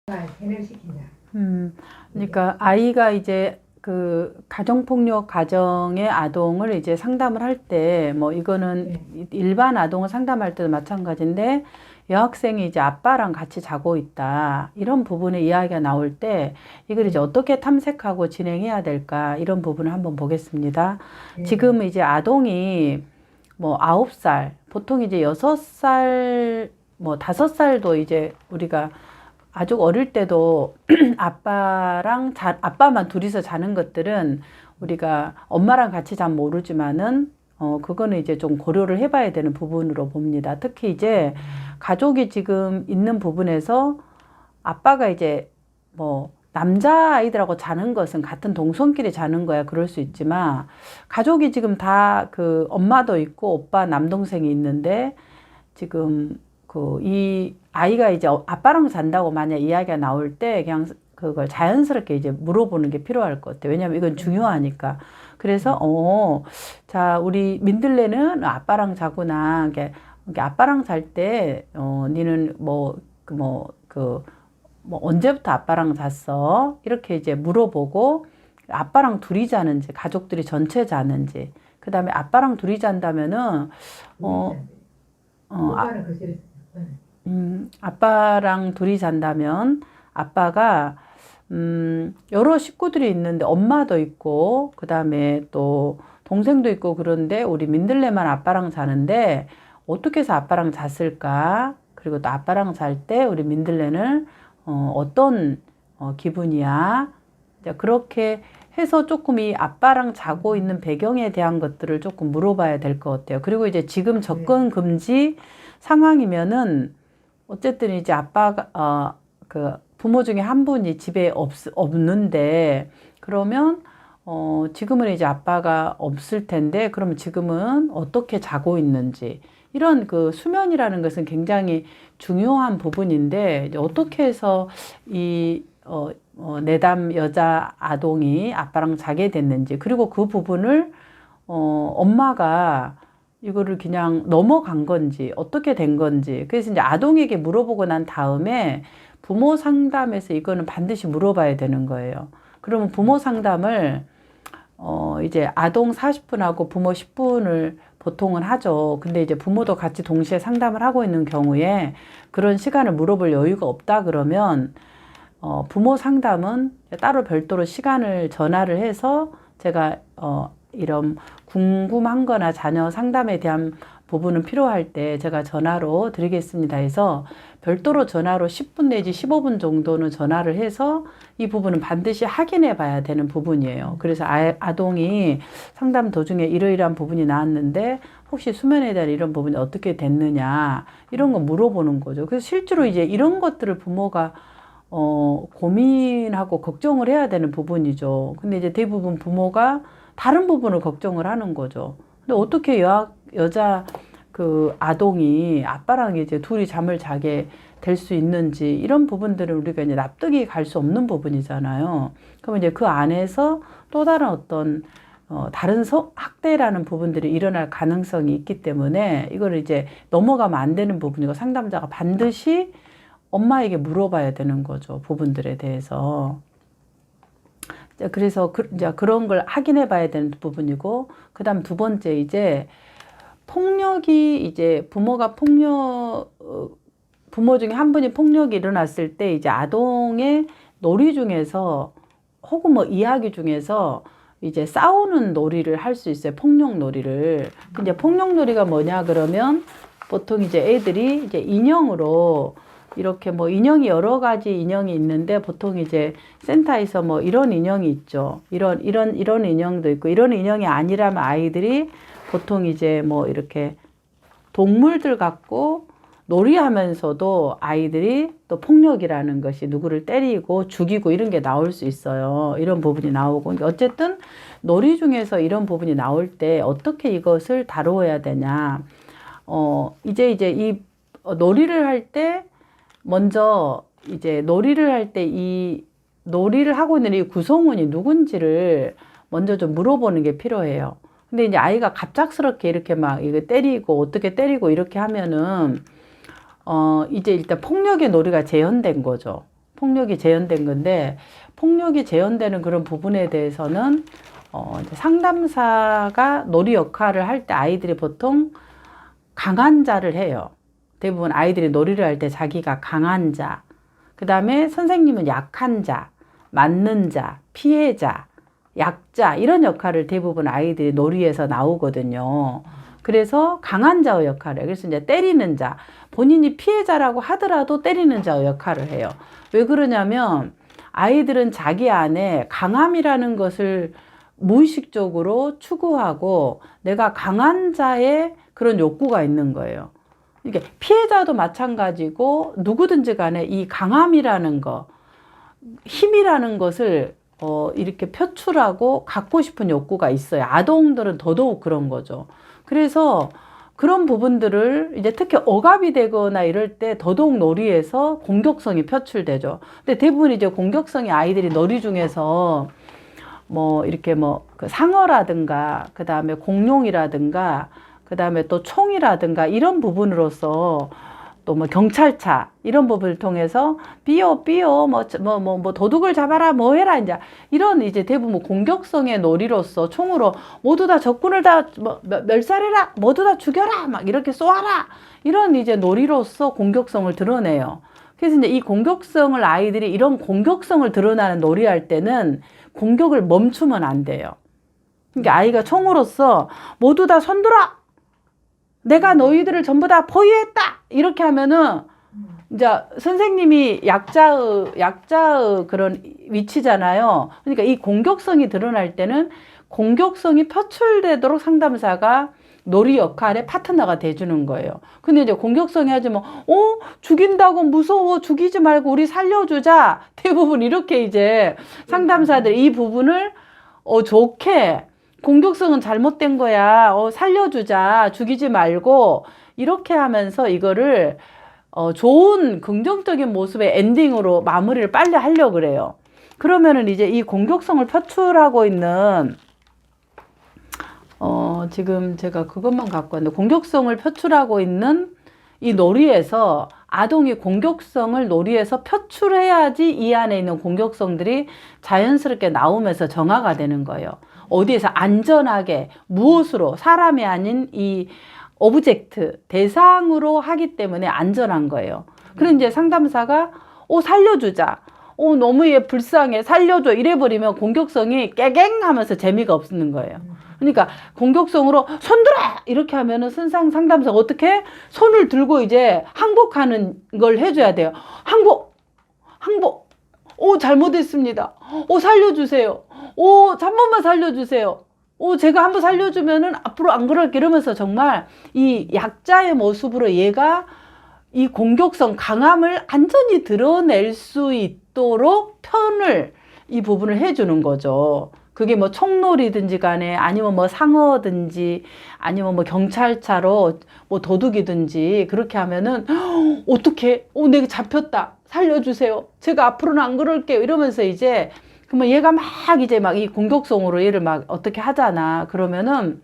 세뇌시키냐. 그러니까 아이가 이제 그 가정폭력 가정의 아동을 이제 상담을 할 때 뭐 이거는 일반 아동을 상담할 때도 마찬가지인데 여학생이 이제 아빠랑 같이 자고 있다 이런 부분의 이야기가 나올 때 이걸 이제 어떻게 탐색하고 진행해야 될까 이런 부분을 한번 보겠습니다. 지금 이제 아동이 뭐 9살 보통 이제 6살 뭐 5살도 이제 우리가 아주 어릴 때도 아빠만 둘이서 자는 것들은 우리가 엄마랑 같이 잠 모르지만은 그거는 이제 좀 고려를 해봐야 되는 부분으로 봅니다. 특히 이제 가족이 지금 있는 부분에서 아빠가 이제 뭐 남자아이들하고 자는 것은 같은 동성끼리 자는 거야 그럴 수 있지만 가족이 지금 다 그 엄마도 있고 오빠 남동생이 있는데 지금 이 아이가 이제 아빠랑 잔다고 만약 이야기가 나올 때 그냥 그걸 자연스럽게 이제 물어보는 게 필요할 것 같아요. 왜냐하면 이건 중요하니까. 그래서 자 우리 민들레는 아빠랑 자구나. 이게 아빠랑 잘 때 니는 언제부터 아빠랑 잤어? 이렇게 이제 물어보고 아빠랑 둘이 자는지 가족들이 전체 자는지 그 다음에 아빠랑 둘이 잔다면은 아빠랑 둘이 잔다면 아빠가 여러 식구들이 있는데 엄마도 있고 그 다음에 또 동생도 있고 그런데 우리 민들레만 아빠랑 자는데 어떻게 해서 아빠랑 잤을까? 그리고 또 아빠랑 잘 때 우리 민들레는 어떤 기분이야? 그렇게 해서 조금 이 아빠랑 자고 있는 배경에 대한 것들을 조금 물어봐야 될 것 같아요. 그리고 이제 지금 접근 금지 상황이면은 어쨌든 이제 아빠가 그 부모 중에 한 분이 집에 없는데 그러면 지금은 이제 아빠가 없을 텐데 그러면 지금은 어떻게 자고 있는지 이런 그 수면이라는 것은 굉장히 중요한 부분인데 어떻게 해서 이 내담 여자 아동이 아빠랑 자게 됐는지 그리고 그 부분을 엄마가 이거를 그냥 넘어간 건지 어떻게 된 건지 그래서 이제 아동에게 물어보고 난 다음에 부모 상담에서 이거는 반드시 물어봐야 되는 거예요. 그러면 부모 상담을 이제 아동 40분하고 부모 10분을 보통은 하죠. 근데 이제 부모도 같이 동시에 상담을 하고 있는 경우에 그런 시간을 물어볼 여유가 없다 그러면 부모 상담은 따로 별도로 시간을 전화를 해서 제가 이런 궁금한 거나 자녀 상담에 대한 부분은 필요할 때 제가 전화로 드리겠습니다 해서 별도로 전화로 10분 내지 15분 정도는 전화를 해서 이 부분은 반드시 확인해 봐야 되는 부분이에요. 그래서 아동이 상담 도중에 이러이러한 부분이 나왔는데 혹시 수면에 대한 이런 부분이 어떻게 됐느냐 이런 거 물어보는 거죠. 그래서 실제로 이제 이런 것들을 부모가 고민하고 걱정을 해야 되는 부분이죠. 근데 이제 대부분 부모가 다른 부분을 걱정을 하는 거죠. 근데 어떻게 여자 그 아동이 아빠랑 이제 둘이 잠을 자게 될 수 있는지 이런 부분들은 우리가 이제 납득이 갈 수 없는 부분이잖아요. 그러면 이제 그 안에서 또 다른 어떤 다른 학대라는 부분들이 일어날 가능성이 있기 때문에 이걸 이제 넘어가면 안 되는 부분이고 상담자가 반드시 엄마에게 물어봐야 되는 거죠. 부분들에 대해서. 그래서 이제 그런 걸 확인해 봐야 되는 부분이고, 그 다음 두 번째 이제 폭력이 이제 부모 중에 한 분이 폭력이 일어났을 때 이제 아동의 놀이 중에서 혹은 뭐 이야기 중에서 이제 싸우는 놀이를 할 수 있어요. 폭력 놀이를. 근데 폭력 놀이가 뭐냐 그러면 보통 이제 애들이 이제 인형으로 이렇게 뭐 인형이 여러 가지 인형이 있는데 보통 이제 센터에서 뭐 이런 인형이 있죠. 이런 인형도 있고 이런 인형이 아니라면 아이들이 보통 이제 뭐 이렇게 동물들 갖고 놀이하면서도 아이들이 또 폭력이라는 것이 누구를 때리고 죽이고 이런 게 나올 수 있어요. 이런 부분이 나오고 어쨌든 놀이 중에서 이런 부분이 나올 때 어떻게 이것을 다루어야 되냐. 이제 이 놀이를 할 때 먼저 이제 놀이를 할 때 이 놀이를 하고 있는 이 구성원이 누군지를 먼저 좀 물어보는 게 필요해요. 근데 이제 아이가 갑작스럽게 이렇게 막 이거 때리고 어떻게 때리고 이렇게 하면은 이제 일단 폭력의 놀이가 재현된 거죠. 폭력이 재현된 건데, 폭력이 재현되는 그런 부분에 대해서는 이제 상담사가 놀이 역할을 할 때 아이들이 보통 강한 자를 해요. 대부분 아이들이 놀이를 할 때 자기가 강한 자, 그 다음에 선생님은 약한 자, 맞는 자, 피해자, 약자, 이런 역할을 대부분 아이들이 놀이에서 나오거든요. 그래서 강한 자의 역할을 해요. 그래서 이제 때리는 자, 본인이 피해자라고 하더라도 때리는 자의 역할을 해요. 왜 그러냐면 아이들은 자기 안에 강함이라는 것을 무의식적으로 추구하고 내가 강한 자의 그런 욕구가 있는 거예요. 이게 피해자도 마찬가지고 누구든지 간에 이 강함이라는 거, 힘이라는 것을 이렇게 표출하고 갖고 싶은 욕구가 있어요. 아동들은 더더욱 그런 거죠. 그래서 그런 부분들을 이제 특히 억압이 되거나 이럴 때 더더욱 놀이에서 공격성이 표출되죠. 근데 대부분 이제 공격성이 아이들이 놀이 중에서 뭐 이렇게 뭐 그 상어라든가 그 다음에 공룡이라든가 그 다음에 또 총이라든가 이런 부분으로서 또 뭐 경찰차 이런 부분을 통해서 삐요 뭐 도둑을 잡아라 뭐 해라 이제 이런 이제 대부분 뭐 공격성의 놀이로서 총으로 모두 다 적군을 다 뭐 멸살해라 모두 다 죽여라 막 이렇게 쏘아라 이런 이제 놀이로서 공격성을 드러내요. 그래서 이제 이 공격성을 아이들이 이런 공격성을 드러나는 놀이할 때는 공격을 멈추면 안 돼요. 그러니까 아이가 총으로서 모두 다 손들어! 내가 너희들을 전부 다 포위했다! 이렇게 하면은 이제 선생님이 약자의 그런 위치잖아요. 그러니까 이 공격성이 드러날 때는 공격성이 표출되도록 상담사가 놀이 역할의 파트너가 돼주는 거예요. 근데 이제 공격성이 하지 뭐, 죽인다고 무서워. 죽이지 말고 우리 살려주자. 대부분 이렇게 이제 상담사들이 이 부분을, 좋게, 공격성은 잘못된 거야. 살려주자. 죽이지 말고. 이렇게 하면서 이거를, 좋은 긍정적인 모습의 엔딩으로 마무리를 빨리 하려고 그래요. 그러면은 이제 이 공격성을 표출하고 있는 지금 제가 그것만 갖고 왔는데 공격성을 표출하고 있는 이 놀이에서 아동이 공격성을 놀이에서 표출해야지 이 안에 있는 공격성들이 자연스럽게 나오면서 정화가 되는 거예요. 어디에서 안전하게 무엇으로 사람이 아닌 이 오브젝트 대상으로 하기 때문에 안전한 거예요. 그럼 이제 상담사가 살려주자. 너무 얘 불쌍해 살려줘 이래버리면 공격성이 깨갱하면서 재미가 없는 거예요. 그러니까 공격성으로 손들어 이렇게 하면은 상담사가 어떻게 손을 들고 이제 항복하는 걸 해줘야 돼요. 항복 잘못했습니다. 살려주세요. 잠깐만 살려주세요. 제가 한번 살려주면은 앞으로 안 그럴게 이러면서 정말 이 약자의 모습으로 얘가 이 공격성 강함을 안전히 드러낼 수 있도록 이 부분을 해주는 거죠. 그게 뭐 총놀이든지 간에 아니면 뭐 상어든지 아니면 뭐 경찰차로 뭐 도둑이든지 그렇게 하면은 어떻게 내가 잡혔다 살려주세요 제가 앞으로는 안 그럴게요 이러면서 이제 그러면 얘가 막 이제 막 이 공격성으로 얘를 막 어떻게 하잖아. 그러면은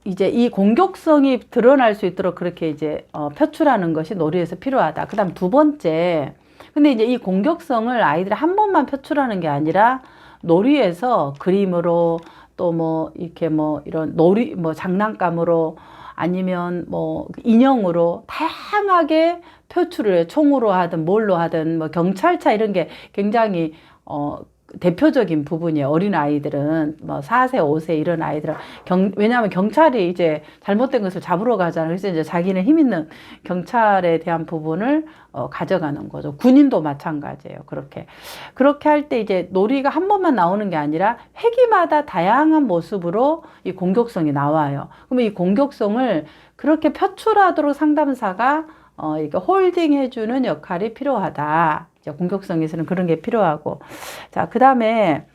이제 이 공격성이 드러날 수 있도록 그렇게 이제 표출하는 것이 놀이에서 필요하다. 그다음 두 번째, 근데 이제 이 공격성을 아이들이 한 번만 표출하는 게 아니라 놀이에서 그림으로 또 뭐 이렇게 뭐 이런 놀이 뭐 장난감으로 아니면 뭐 인형으로 다양하게 표출을 해요. 총으로 하든 뭘로 하든 뭐 경찰차 이런 게 굉장히 대표적인 부분이에요. 어린 아이들은 뭐 4세, 5세 이런 아이들은 왜냐하면 경찰이 이제 잘못된 것을 잡으러 가잖아요. 그래서 이제 자기는 힘 있는 경찰에 대한 부분을 가져가는 거죠. 군인도 마찬가지예요. 그렇게 할 때 이제 놀이가 한 번만 나오는 게 아니라 회기마다 다양한 모습으로 이 공격성이 나와요. 그러면 이 공격성을 그렇게 표출하도록 상담사가 이렇게 홀딩해주는 역할이 필요하다. 공격성에서는 그런 게 필요하고. 자, 그 다음에,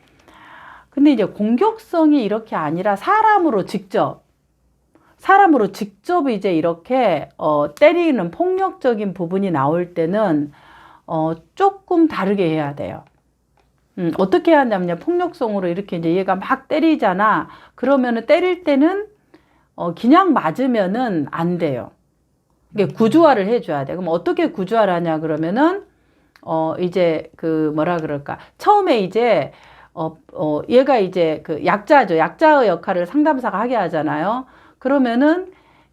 근데 이제 공격성이 이렇게 아니라 사람으로 직접 이제 이렇게, 때리는 폭력적인 부분이 나올 때는, 조금 다르게 해야 돼요. 어떻게 해야 하냐면, 폭력성으로 이렇게 이제 얘가 막 때리잖아. 그러면은 때릴 때는, 그냥 맞으면은 안 돼요. 이게 구조화를 해줘야 돼. 그럼 어떻게 구조화를 하냐 그러면은 이제 그 뭐라 그럴까? 처음에 이제 얘가 이제 그 약자죠. 약자의 역할을 상담사가 하게 하잖아요. 그러면은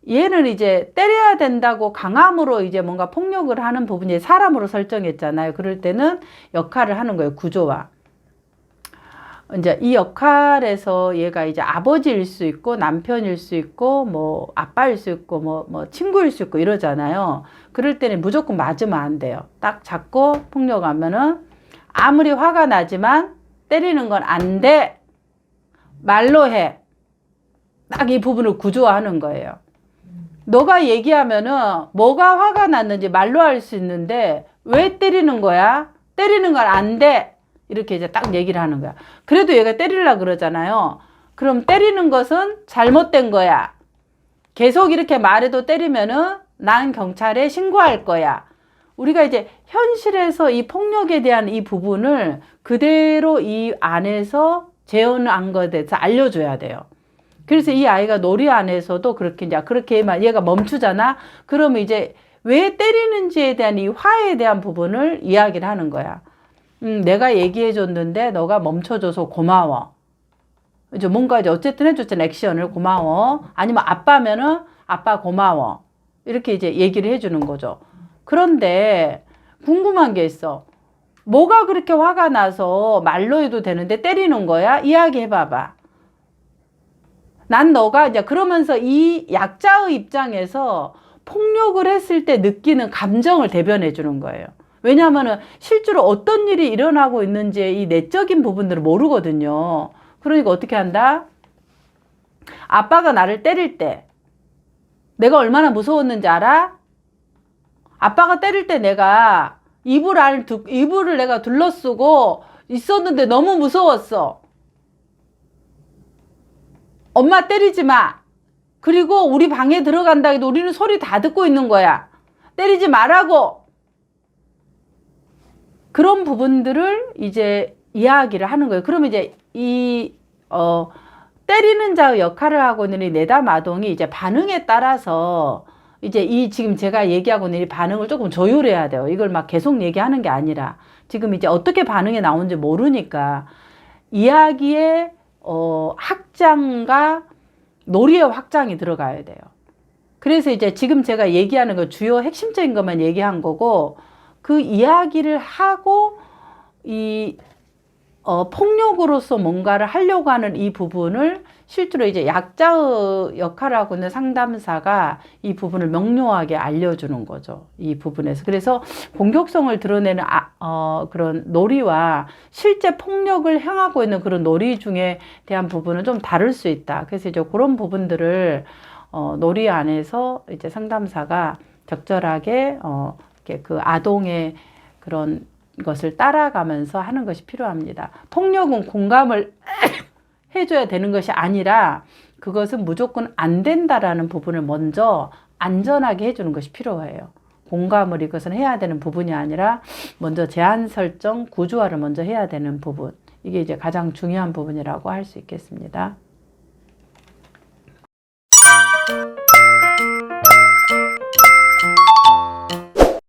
얘는 이제 때려야 된다고 강함으로 이제 뭔가 폭력을 하는 부분이 사람으로 설정했잖아요. 그럴 때는 역할을 하는 거예요. 구조화. 이제 이 역할에서 얘가 이제 아버지일 수 있고 남편일 수 있고 뭐 아빠일 수 있고 뭐 친구일 수 있고 이러잖아요. 그럴 때는 무조건 맞으면 안 돼요. 딱 잡고 폭력하면은 아무리 화가 나지만 때리는 건 안 돼. 말로 해. 딱 이 부분을 구조화하는 거예요. 너가 얘기하면은 뭐가 화가 났는지 말로 할 수 있는데 왜 때리는 거야? 때리는 건 안 돼. 이렇게 이제 딱 얘기를 하는 거야. 그래도 얘가 때리려고 그러잖아요. 그럼 때리는 것은 잘못된 거야. 계속 이렇게 말해도 때리면은 난 경찰에 신고할 거야. 우리가 이제 현실에서 이 폭력에 대한 이 부분을 그대로 이 안에서 재현한 것에 대해서 알려줘야 돼요. 그래서 이 아이가 놀이 안에서도 그렇게 이제 그렇게만 얘가 멈추잖아. 그러면 이제 왜 때리는지에 대한 이 화에 대한 부분을 이야기를 하는 거야. 내가 얘기해 줬는데 너가 멈춰줘서 고마워. 이제 뭔가 이제 어쨌든 해줬잖아. 액션을 고마워. 아니면 아빠면은 아빠 고마워. 이렇게 이제 얘기를 해주는 거죠. 그런데 궁금한 게 있어. 뭐가 그렇게 화가 나서 말로 해도 되는데 때리는 거야? 이야기해 봐봐. 난 너가 이제 그러면서 이 약자의 입장에서 폭력을 했을 때 느끼는 감정을 대변해 주는 거예요. 왜냐하면은 실제로 어떤 일이 일어나고 있는지 이 내적인 부분들을 모르거든요. 그러니까 어떻게 한다? 아빠가 나를 때릴 때 내가 얼마나 무서웠는지 알아? 아빠가 때릴 때 내가 이불을 내가 둘러쓰고 있었는데 너무 무서웠어. 엄마 때리지 마. 그리고 우리 방에 들어간다 해도 우리는 소리 다 듣고 있는 거야. 때리지 말라고. 그런 부분들을 이제 이야기를 하는 거예요. 그러면 이제 때리는 자의 역할을 하고 있는 이 내담 아동이 이제 반응에 따라서 이제 지금 제가 얘기하고 있는 이 반응을 조금 조율해야 돼요. 이걸 막 계속 얘기하는 게 아니라 지금 이제 어떻게 반응이 나오는지 모르니까 이야기의 확장과 놀이의 확장이 들어가야 돼요. 그래서 이제 지금 제가 얘기하는 거 주요 핵심적인 것만 얘기한 거고 그 이야기를 하고 폭력으로서 뭔가를 하려고 하는 이 부분을 실제로 이제 약자의 역할을 하고 있는 상담사가 이 부분을 명료하게 알려주는 거죠. 이 부분에서. 그래서 공격성을 드러내는 그런 놀이와 실제 폭력을 향하고 있는 그런 놀이 중에 대한 부분은 좀 다를 수 있다. 그래서 이제 그런 부분들을 놀이 안에서 이제 상담사가 적절하게 이렇게 그 아동의 그런 것을 따라가면서 하는 것이 필요합니다. 폭력은 공감을 해줘야 되는 것이 아니라 그것은 무조건 안 된다라는 부분을 먼저 안전하게 해주는 것이 필요해요. 공감을 이것은 해야 되는 부분이 아니라 먼저 제한 설정, 구조화를 먼저 해야 되는 부분. 이게 이제 가장 중요한 부분이라고 할 수 있겠습니다.